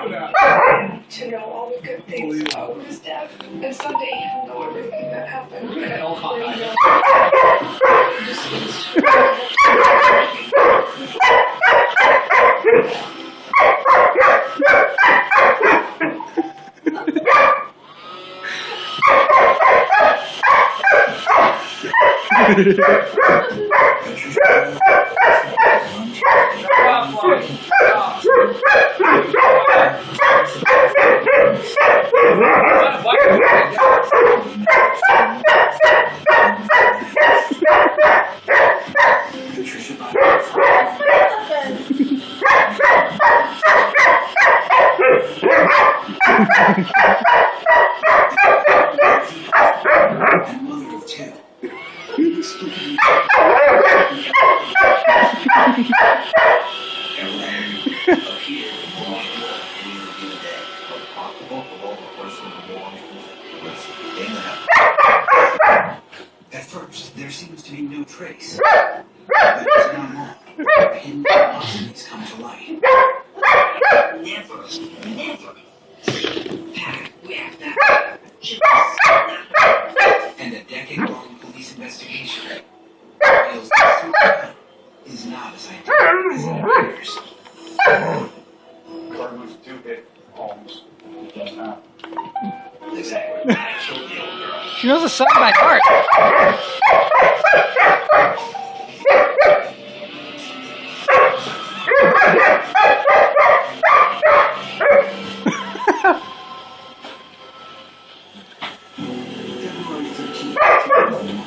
to know all the good things about his death, and someday he'll know everything that happened. And At first, there seems to be no trace. But it's not long. Hidden animosities come to light. Never. Pat, we have that. And a decade-long police investigation reveals that Superman is not as identical as it appears. Cardinals do hit homes. It does not. Exactly. She knows the song by heart. February 13th, 2001.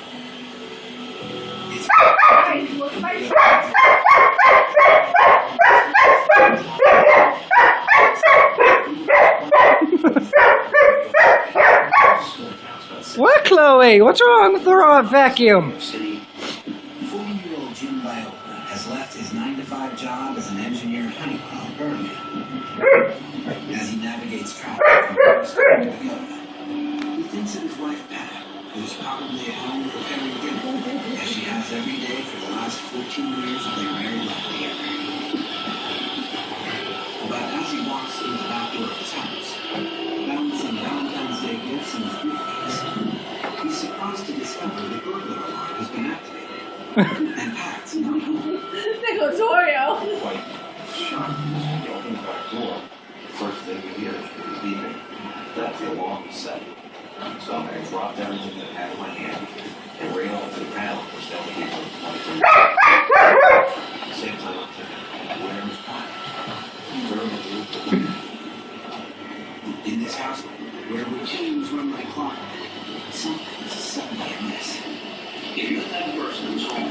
It's What, Chloe? What's wrong with the raw vacuum? City. 40-year-old Jim Viola has left his 9-to-5 job as an engineer at Honeywell in Birmingham. As he navigates traffic from Boston to Dakota, he thinks of his wife Pat, who's probably at home preparing dinner, as she has every day for the last 14 years of their married life together. But as he walks through the back door of his house, balancing Valentine's Day gifts in his briefcase, he's surprised to discover the burglar alarm has been activated. And Pat's not home. Quite shocked as we open the back door. The first thing we hear is beeping. That's the alarm set. So I dropped everything that I had in my hand and ran over to the panel, which they'll be able to monitor. At the same time, I'm thinking, where is Pat? Where am I doing? In this house, where routines run like clockwork, something's suddenly amiss. If you're that person who's home